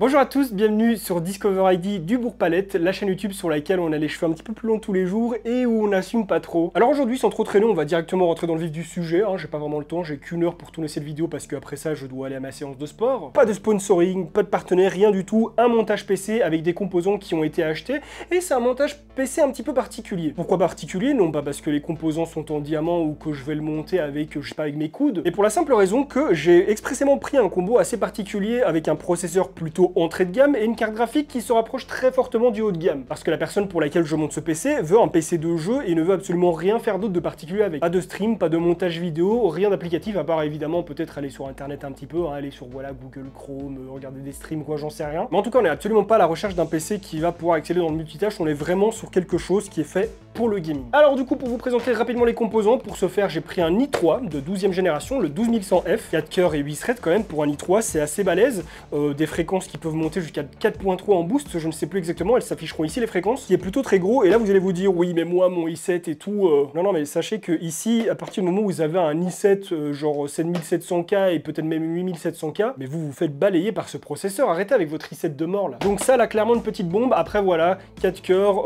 Bonjour à tous, bienvenue sur Discover ID du Bourg-Palette, la chaîne YouTube sur laquelle on a les cheveux un petit peu plus longs tous les jours et où on n'assume pas trop. Alors aujourd'hui, sans trop traîner, on va directement rentrer dans le vif du sujet, j'ai pas vraiment le temps, j'ai qu'une heure pour tourner cette vidéo parce qu'après ça, je dois aller à ma séance de sport. Pas de sponsoring, pas de partenaire, rien du tout, un montage PC avec des composants qui ont été achetés et c'est un montage PC un petit peu particulier. Pourquoi particulier? Non pas parce que les composants sont en diamant ou que je vais le monter avec, je sais pas, avec mes coudes, et pour la simple raison que j'ai expressément pris un combo assez particulier avec un processeur plutôt entrée de gamme et une carte graphique qui se rapproche très fortement du haut de gamme. Parce que la personne pour laquelle je monte ce PC veut un PC de jeu et ne veut absolument rien faire d'autre de particulier avec. Pas de stream, pas de montage vidéo, rien d'applicatif à part évidemment peut-être aller sur internet un petit peu, aller sur voilà Google Chrome, regarder des streams quoi, j'en sais rien. Mais en tout cas on n'est absolument pas à la recherche d'un PC qui va pouvoir exceller dans le multitâche, on est vraiment sur quelque chose qui est fait pour le gaming. Alors du coup pour vous présenter rapidement les composants, pour ce faire j'ai pris un i3 de 12e génération, le 12100F, 4 cœurs et 8 threads quand même pour un i3, c'est assez balèze, des fréquences qui peuvent monter jusqu'à 4.3 en boost, je ne sais plus exactement, elles s'afficheront ici les fréquences, qui est plutôt très gros, et là vous allez vous dire oui mais moi mon i7 et tout, non mais sachez que ici, à partir du moment où vous avez un i7 genre 7700K et peut-être même 8700K, mais vous vous faites balayer par ce processeur, arrêtez avec votre i7 de mort là. Donc ça là clairement une petite bombe, après voilà, 4 cœurs,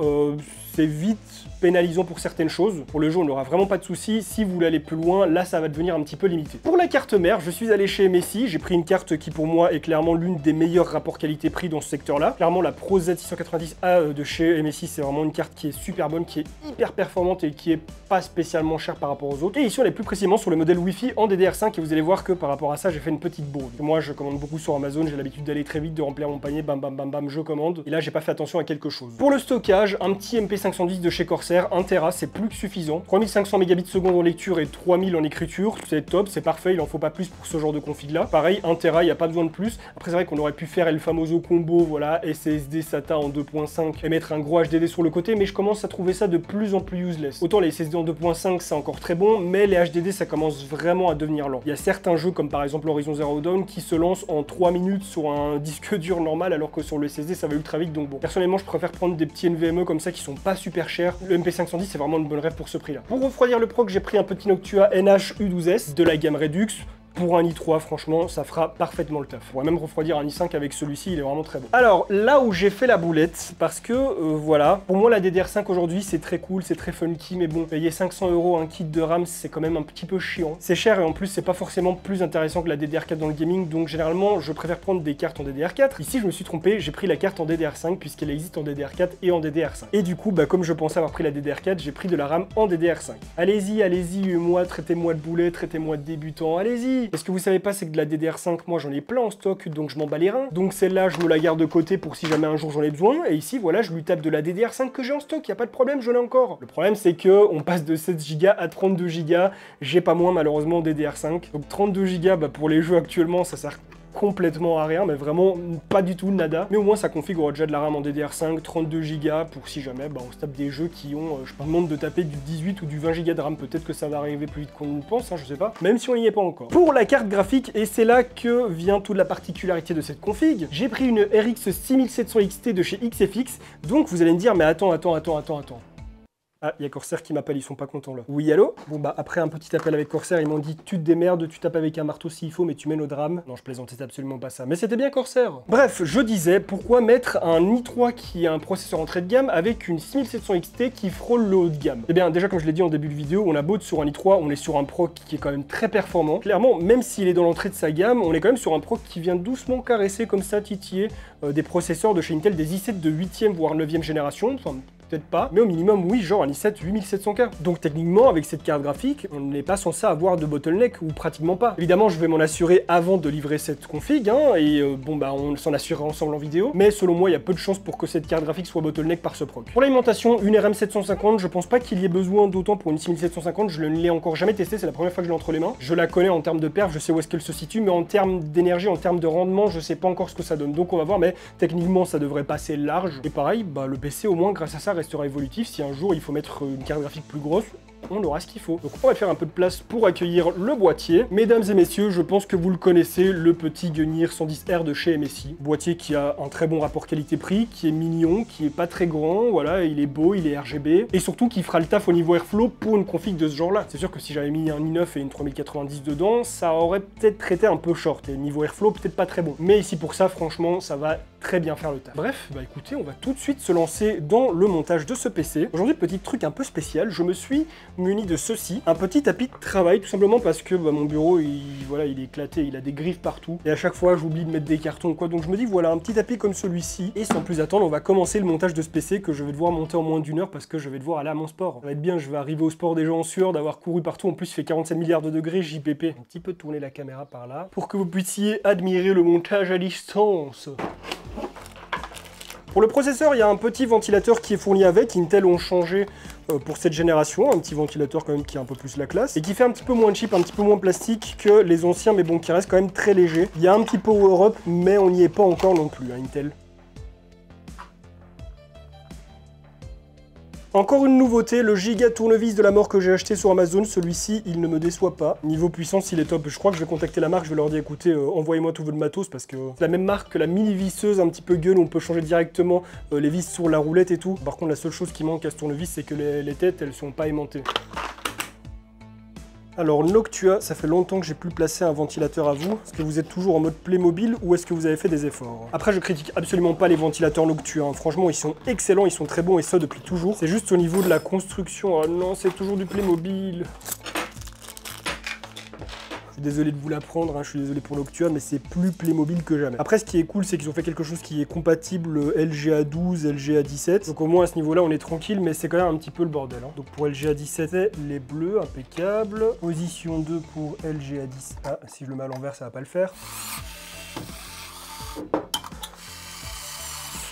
c'est vite pénalisant pour certaines choses. Pour le jeu, on n'aura vraiment pas de soucis. Si vous voulez aller plus loin, là, ça va devenir un petit peu limité. Pour la carte mère, je suis allé chez MSI. J'ai pris une carte qui, pour moi, est clairement l'une des meilleurs rapports qualité-prix dans ce secteur-là. Clairement, la Pro Z690A de chez MSI, c'est vraiment une carte qui est super bonne, qui est hyper performante et qui est pas spécialement chère par rapport aux autres. Et ici, on est plus précisément sur le modèle Wi-Fi en DDR5 et vous allez voir que par rapport à ça, j'ai fait une petite bourde. Moi, je commande beaucoup sur Amazon. J'ai l'habitude d'aller très vite, de remplir mon panier, bam, bam, bam, bam, je commande. Et là, j'ai pas fait attention à quelque chose. Pour le stockage, un petit MP510 de chez Corsair, 1 Tera, c'est plus que suffisant. 3500 mégabits seconde en lecture et 3000 en écriture, c'est top, c'est parfait, il en faut pas plus pour ce genre de config là. Pareil, 1 Tera, il n'y a pas besoin de plus. Après c'est vrai qu'on aurait pu faire le famoso combo, voilà, SSD SATA en 2.5 et mettre un gros HDD sur le côté, mais je commence à trouver ça de plus en plus useless. Autant les SSD en 2.5 c'est encore très bon, mais les HDD ça commence vraiment à devenir lent. Il y a certains jeux comme par exemple Horizon Zero Dawn qui se lancent en 3 minutes sur un disque dur normal alors que sur le SSD ça va ultra vite, donc bon. Personnellement je préfère prendre des petits NVMe comme ça qui sont pas super chers. Le MP510 c'est vraiment une bonne rêve pour ce prix là. Pour refroidir le proc, j'ai pris un petit Noctua NH-U12S de la gamme Redux. Pour un i3, franchement, ça fera parfaitement le taf. On pourrait même refroidir un i5 avec celui-ci, il est vraiment très bon. Alors, là où j'ai fait la boulette, parce que, voilà, pour moi, la DDR5 aujourd'hui, c'est très cool, c'est très funky, mais bon, payer 500 € un kit de RAM, c'est quand même un petit peu chiant. C'est cher et en plus, c'est pas forcément plus intéressant que la DDR4 dans le gaming, donc généralement, je préfère prendre des cartes en DDR4. Ici, je me suis trompé, j'ai pris la carte en DDR5, puisqu'elle existe en DDR4 et en DDR5. Et du coup, bah, comme je pensais avoir pris la DDR4, j'ai pris de la RAM en DDR5. Allez-y, moi, traitez-moi de boulet, traitez-moi de débutant, allez-y. Ce que vous savez pas, c'est que de la DDR5, moi j'en ai plein en stock, donc je m'en bats les reins. Donc celle-là, je me la garde de côté pour si jamais un jour j'en ai besoin. Et ici, voilà, je lui tape de la DDR5 que j'ai en stock, y a pas de problème, je l'ai encore. Le problème, c'est que on passe de 7 Go à 32 Go. J'ai pas moins malheureusement en DDR5. Donc 32 Go, bah, pour les jeux actuellement, ça sert complètement à rien, mais vraiment pas du tout, nada. Mais au moins ça configure déjà de la RAM en DDR5, 32 Go pour si jamais bah, on se tape des jeux qui ont, je me demande de taper du 18 ou du 20 Go de RAM, peut-être que ça va arriver plus vite qu'on ne pense, je sais pas, même si on n'y est pas encore. Pour la carte graphique, et c'est là que vient toute la particularité de cette config, j'ai pris une RX 6700 XT de chez XFX, donc vous allez me dire, mais attends. Ah, il y a Corsair qui m'appelle, ils sont pas contents là. Oui, allô? Bon bah après un petit appel avec Corsair, ils m'ont dit tu te démerdes, tu tapes avec un marteau s'il faut, mais tu mènes au drame. Non, je plaisante, c'est absolument pas ça. Mais c'était bien Corsair. Bref, je disais, pourquoi mettre un i3 qui a un processeur entrée de gamme avec une 6700 XT qui frôle le haut de gamme? Eh bien, déjà comme je l'ai dit en début de vidéo, on a beau sur un i3, on est sur un proc qui est quand même très performant. Clairement, même s'il est dans l'entrée de sa gamme, on est quand même sur un proc qui vient doucement caresser comme ça, titiller des processeurs de chez Intel, des i7 de 8e voire 9e génération. Enfin, peut-être pas, mais au minimum oui, genre un i7 8700K. Donc techniquement, avec cette carte graphique, on n'est pas censé avoir de bottleneck, ou pratiquement pas. Évidemment, je vais m'en assurer avant de livrer cette config, et bon bah on s'en assurera ensemble en vidéo, mais selon moi, il y a peu de chances pour que cette carte graphique soit bottleneck par ce proc. Pour l'alimentation, une RM750, je pense pas qu'il y ait besoin d'autant pour une 6750, je ne l'ai encore jamais testé, c'est la première fois que je l'ai entre les mains. Je la connais en termes de perf, je sais où est-ce qu'elle se situe, mais en termes d'énergie, en termes de rendement, je sais pas encore ce que ça donne. Donc on va voir, mais techniquement, ça devrait passer large. Et pareil, bah le PC au moins grâce à ça restera évolutif. Si un jour il faut mettre une carte graphique plus grosse, on aura ce qu'il faut. Donc on va faire un peu de place pour accueillir le boîtier. Mesdames et messieurs, je pense que vous le connaissez, le petit Gunnir 110R de chez MSI. Boîtier qui a un très bon rapport qualité-prix, qui est mignon, qui est pas très grand, voilà, il est beau, il est RGB, et surtout qui fera le taf au niveau airflow pour une config de ce genre-là. C'est sûr que si j'avais mis un i9 et une 3090 dedans, ça aurait peut-être traité un peu short, et niveau airflow, peut-être pas très bon. Mais ici pour ça, franchement, ça va très bien faire le taf. Bref, bah écoutez, on va tout de suite se lancer dans le montage de ce PC. Aujourd'hui, petit truc un peu spécial, je me suis muni de ceci, un petit tapis de travail, tout simplement parce que bah, mon bureau, voilà, il est éclaté, il a des griffes partout, et à chaque fois, j'oublie de mettre des cartons quoi, donc je me dis, voilà, un petit tapis comme celui-ci, et sans plus attendre, on va commencer le montage de ce PC que je vais devoir monter en moins d'1 heure parce que je vais devoir aller à mon sport. Ça va être bien, je vais arriver au sport déjà en sueur, d'avoir couru partout, en plus il fait 47 milliards de degrés, JPP. Un petit peu tourner la caméra par là, pour que vous puissiez admirer le montage à distance. Pour le processeur, il y a un petit ventilateur qui est fourni avec. Intel ont changé pour cette génération, un petit ventilateur quand même qui est un peu plus la classe, et qui fait un petit peu moins cheap, un petit peu moins plastique que les anciens, mais bon, qui reste quand même très léger. Il y a un petit power-up, mais on n'y est pas encore non plus, hein, Intel. Encore une nouveauté, le giga tournevis de la mort que j'ai acheté sur Amazon, celui-ci, il ne me déçoit pas. Niveau puissance, il est top. Je crois que je vais contacter la marque, je vais leur dire, écoutez, envoyez-moi tout votre matos, parce que c'est la même marque que la mini visseuse un petit peu gueule, où on peut changer directement les vis sur la roulette et tout. Par contre, la seule chose qui manque à ce tournevis, c'est que les têtes, elles sont pas aimantées. Alors Noctua, ça fait longtemps que j'ai plus placé un ventilateur à vous. Est-ce que vous êtes toujours en mode Playmobil ou est-ce que vous avez fait des efforts? Après, je critique absolument pas les ventilateurs Noctua, hein. Franchement, ils sont excellents, ils sont très bons et ça depuis toujours. C'est juste au niveau de la construction. Oh non, c'est toujours du Playmobil. Je suis désolé de vous l'apprendre, hein, je suis désolé pour Noctua, mais c'est plus Playmobil que jamais. Après, ce qui est cool, c'est qu'ils ont fait quelque chose qui est compatible LGA 12, LGA 17. Donc au moins à ce niveau-là, on est tranquille, mais c'est quand même un petit peu le bordel, hein. Donc pour LGA 17, les bleus, impeccable. Position 2 pour LGA 10. Ah, si je le mets à l'envers, ça va pas le faire.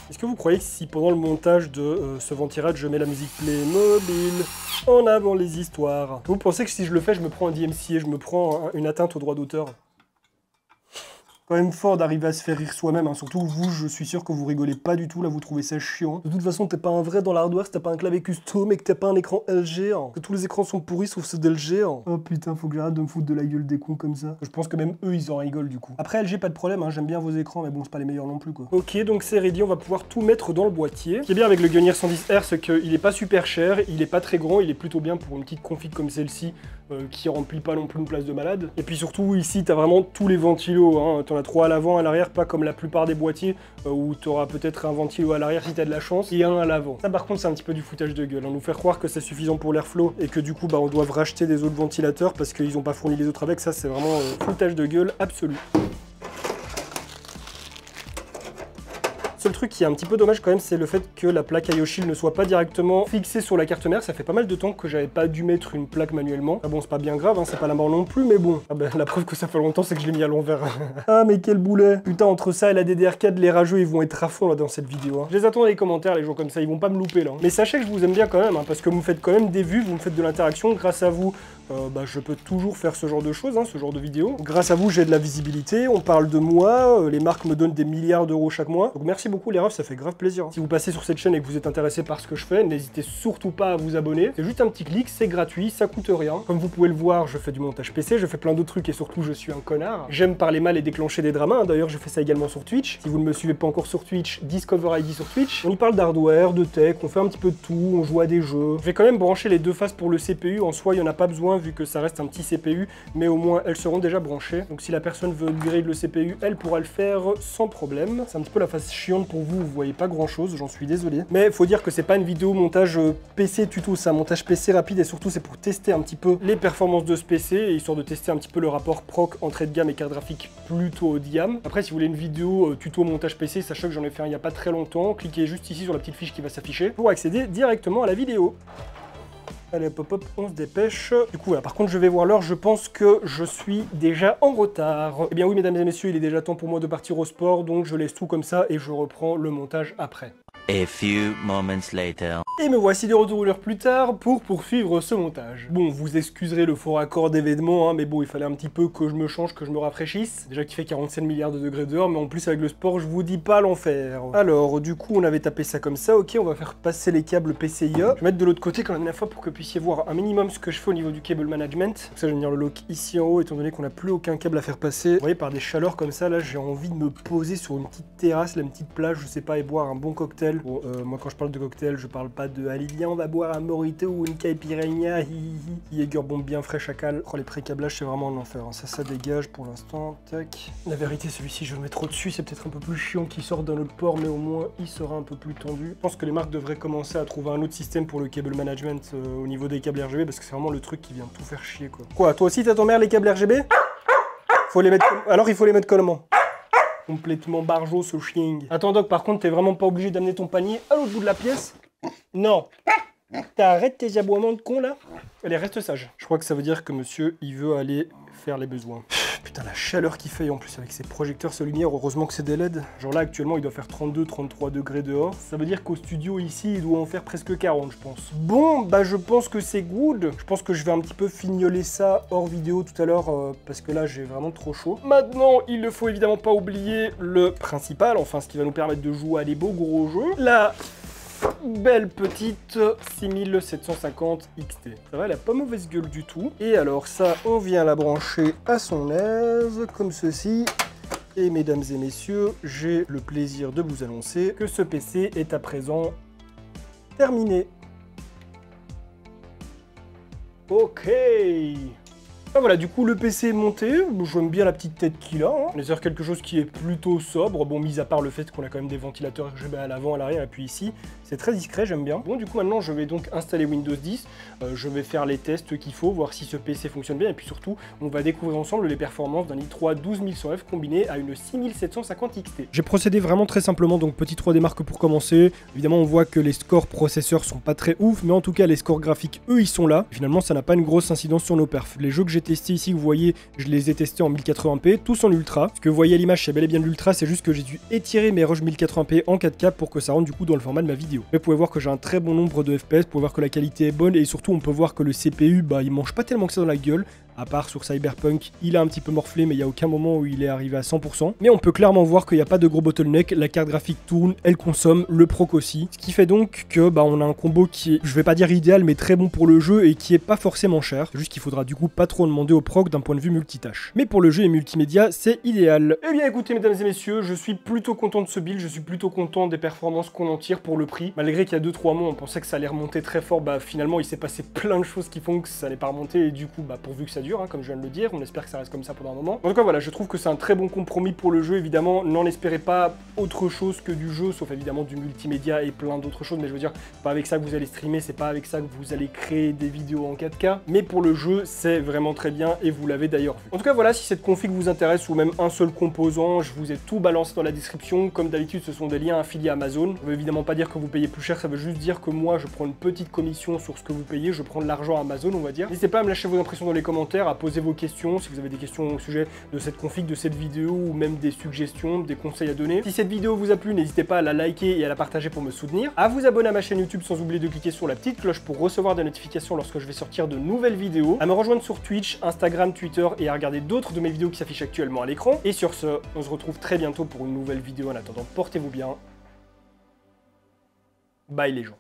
Est-ce que vous croyez que si pendant le montage de ce ventirad, je mets la musique Playmobil en avant les histoires, vous pensez que si je le fais, je me prends un DMCA, je me prends une atteinte au droit d'auteur? Quand même fort d'arriver à se faire rire soi-même, hein. Surtout vous, je suis sûr que vous rigolez pas du tout, là vous trouvez ça chiant. De toute façon, t'es pas un vrai dans l'hardware si t'as pas un clavier custom et que t'as pas un écran LG, hein. Que tous les écrans sont pourris sauf ceux d'LG, hein. Oh putain, faut que j'arrête de me foutre de la gueule des cons comme ça. Je pense que même eux, ils en rigolent du coup. Après LG, pas de problème, hein, j'aime bien vos écrans, mais bon, c'est pas les meilleurs non plus quoi. Ok, donc c'est ready, on va pouvoir tout mettre dans le boîtier. Ce qui est bien avec le Gunnir 110R, c'est qu'il est pas super cher, il est pas très grand, il est plutôt bien pour une petite config comme celle-ci, qui remplit pas non plus une place de malade. Et puis surtout, ici, t'as vraiment tous les ventilos, hein. T'en as 3 à l'avant, à l'arrière, pas comme la plupart des boîtiers, où t'auras peut-être un ventilo à l'arrière si t'as de la chance, et un à l'avant. Ça par contre, c'est un petit peu du foutage de gueule, hein. Nous faire croire que c'est suffisant pour l'airflow, et que du coup, bah, on doit racheter des autres ventilateurs, parce qu'ils ont pas fourni les autres avec, ça c'est vraiment foutage de gueule absolu. Seul truc qui est un petit peu dommage quand même, c'est le fait que la plaque IO-Shield ne soit pas directement fixée sur la carte mère. Ça fait pas mal de temps que j'avais pas dû mettre une plaque manuellement. Ah bon, c'est pas bien grave, hein, c'est pas la mort non plus, mais bon. Ah ben, la preuve que ça fait longtemps, c'est que je l'ai mis à l'envers. Ah mais quel boulet. Putain, entre ça et la DDR4, les rageux, ils vont être à fond là dans cette vidéo, hein. Je les attends dans les commentaires, les gens comme ça, ils vont pas me louper là. Mais sachez que je vous aime bien quand même, hein, parce que vous me faites quand même des vues, vous me faites de l'interaction. Grâce à vous, bah, je peux toujours faire ce genre de choses, hein, ce genre de vidéos. Grâce à vous, j'ai de la visibilité, on parle de moi, les marques me donnent des milliards d'euros chaque mois. Donc merci beaucoup les refs, ça fait grave plaisir. Si vous passez sur cette chaîne et que vous êtes intéressé par ce que je fais, n'hésitez surtout pas à vous abonner. C'est juste un petit clic, c'est gratuit, ça coûte rien. Comme vous pouvez le voir, je fais du montage PC, je fais plein d'autres trucs et surtout je suis un connard. J'aime parler mal et déclencher des dramas, hein. D'ailleurs je fais ça également sur Twitch. Si vous ne me suivez pas encore sur Twitch, Discover ID sur Twitch. On y parle d'hardware, de tech, on fait un petit peu de tout, on joue à des jeux. Je vais quand même brancher les deux faces pour le CPU, en soi il n'y en a pas besoin vu que ça reste un petit CPU, mais au moins elles seront déjà branchées. Donc si la personne veut upgrade le CPU, elle pourra le faire sans problème. C'est un petit peu la face chiante pour vous, vous voyez pas grand chose, j'en suis désolé. Mais faut dire que c'est pas une vidéo montage PC tuto, c'est un montage PC rapide et surtout c'est pour tester un petit peu les performances de ce PC, et histoire de tester un petit peu le rapport proc entrée de gamme et carte graphique plutôt haut de gamme. Après si vous voulez une vidéo tuto montage PC, sachez que j'en ai fait un il y a pas très longtemps, cliquez juste ici sur la petite fiche qui va s'afficher pour accéder directement à la vidéo. Allez, hop, hop, on se dépêche. Du coup, voilà, par contre, je vais voir l'heure, je pense que je suis déjà en retard. Eh bien oui, mesdames et messieurs, il est déjà temps pour moi de partir au sport, donc je laisse tout comme ça et je reprends le montage après. A few moments later. Et me voici de retour une heure plus tard pour poursuivre ce montage. Bon, vous excuserez le faux raccord d'événements, hein, mais bon, il fallait un petit peu que je me change, que je me rafraîchisse. Déjà qu'il fait 47 milliards de degrés dehors, mais en plus avec le sport, je vous dis pas l'enfer. Alors, du coup, on avait tapé ça comme ça, ok, on va faire passer les câbles PCIe. Je vais mettre de l'autre côté comme la dernière fois pour que vous puissiez voir un minimum ce que je fais au niveau du cable management. Donc ça, je vais venir le lock ici en haut, étant donné qu'on n'a plus aucun câble à faire passer. Vous voyez, par des chaleurs comme ça, là, j'ai envie de me poser sur une petite terrasse, là, une petite plage, je sais pas, et boire un bon cocktail. Bon, moi, quand je parle de cocktail, je parle pas de allez, viens, on va boire un mojito ou une caipirinha, Jäger bombe bien fraîche à cale. Oh, les pré-câblages, c'est vraiment un enfer. Hein. Ça dégage pour l'instant. Tac. La vérité, celui-ci, je le mets trop dessus. C'est peut-être un peu plus chiant qu'il sorte d'un autre port, mais au moins, il sera un peu plus tendu. Je pense que les marques devraient commencer à trouver un autre système pour le cable management au niveau des câbles RGB, parce que c'est vraiment le truc qui vient tout faire chier, quoi. Quoi, toi aussi, t'as ton mère les câbles RGB? Faut les mettre... Alors, il faut les mettre comment? Complètement barjot, ce chien. Attends, Doc, par contre, t'es vraiment pas obligé d'amener ton panier à l'autre bout de la pièce? Non. T'arrêtes tes aboiements de con là? Allez, reste sage. Je crois que ça veut dire que monsieur, il veut aller faire les besoins. Putain, la chaleur qu'il fait en plus avec ses projecteurs, ses lumières, heureusement que c'est des LED. Genre là, actuellement, il doit faire 32-33 degrés dehors. Ça veut dire qu'au studio ici, il doit en faire presque 40, je pense. Bon, bah je pense que c'est good. Je pense que je vais un petit peu fignoler ça hors vidéo tout à l'heure parce que là, j'ai vraiment trop chaud. Maintenant, il ne faut évidemment pas oublier le principal, enfin ce qui va nous permettre de jouer à des beaux gros jeux. La belle petite 6750 XT. Ça va, elle a pas mauvaise gueule du tout. Et alors ça, on vient la brancher à son aise, comme ceci. Et mesdames et messieurs, j'ai le plaisir de vous annoncer que ce PC est à présent terminé. Ok. Ah voilà, du coup le PC est monté, j'aime bien la petite tête qu'il a, hein. On est sur quelque chose qui est plutôt sobre, bon mis à part le fait qu'on a quand même des ventilateurs RGB à l'avant, à l'arrière et puis ici, c'est très discret, j'aime bien. Bon du coup maintenant je vais donc installer Windows 10, je vais faire les tests qu'il faut, voir si ce PC fonctionne bien et puis surtout on va découvrir ensemble les performances d'un i3 12100F combiné à une 6750 XT. J'ai procédé vraiment très simplement, donc petit 3D marque pour commencer, évidemment on voit que les scores processeurs sont pas très ouf, mais en tout cas les scores graphiques eux ils sont là, finalement ça n'a pas une grosse incidence sur nos perfs. Les jeux que j'ai testés ici, vous voyez, je les ai testés en 1080p, tous en ultra. Ce que vous voyez à l'image, c'est bel et bien de l'ultra, c'est juste que j'ai dû étirer mes rushs 1080p en 4K pour que ça rentre du coup dans le format de ma vidéo. Mais vous pouvez voir que j'ai un très bon nombre de FPS, vous pouvez voir que la qualité est bonne et surtout on peut voir que le CPU, bah il mange pas tellement que ça dans la gueule. À part sur Cyberpunk, il a un petit peu morflé, mais il n'y a aucun moment où il est arrivé à 100%. Mais on peut clairement voir qu'il n'y a pas de gros bottleneck, la carte graphique tourne, elle consomme, le proc aussi. Ce qui fait donc que bah, on a un combo qui est, je vais pas dire idéal, mais très bon pour le jeu et qui est pas forcément cher. C'est juste qu'il faudra du coup pas trop demander au proc d'un point de vue multitâche. Mais pour le jeu et multimédia, c'est idéal. Eh bien écoutez mesdames et messieurs, je suis plutôt content de ce build, je suis plutôt content des performances qu'on en tire pour le prix. Malgré qu'il y a 2-3 mois, on pensait que ça allait remonter très fort, bah finalement il s'est passé plein de choses qui font que ça n'est pas remonté et du coup bah pourvu que ça dure, hein, comme je viens de le dire, on espère que ça reste comme ça pendant un moment. En tout cas voilà, je trouve que c'est un très bon compromis pour le jeu, évidemment, n'en espérez pas autre chose que du jeu, sauf évidemment du multimédia et plein d'autres choses, mais je veux dire, pas avec ça que vous allez streamer, c'est pas avec ça que vous allez créer des vidéos en 4K, mais pour le jeu, c'est vraiment très bien et vous l'avez d'ailleurs vu. En tout cas voilà, si cette config vous intéresse ou même un seul composant, je vous ai tout balancé dans la description, comme d'habitude ce sont des liens affiliés à Amazon. Ça veut évidemment pas dire que vous payez plus cher, ça veut juste dire que moi je prends une petite commission sur ce que vous payez, je prends de l'argent à Amazon on va dire. N'hésitez pas à me lâcher vos impressions dans les commentaires, à poser vos questions, si vous avez des questions au sujet de cette config, de cette vidéo ou même des suggestions, des conseils à donner. Si cette vidéo vous a plu, n'hésitez pas à la liker et à la partager pour me soutenir, à vous abonner à ma chaîne YouTube sans oublier de cliquer sur la petite cloche pour recevoir des notifications lorsque je vais sortir de nouvelles vidéos, à me rejoindre sur Twitch, Instagram, Twitter et à regarder d'autres de mes vidéos qui s'affichent actuellement à l'écran. Et sur ce, on se retrouve très bientôt pour une nouvelle vidéo. En attendant, portez-vous bien. Bye les gens.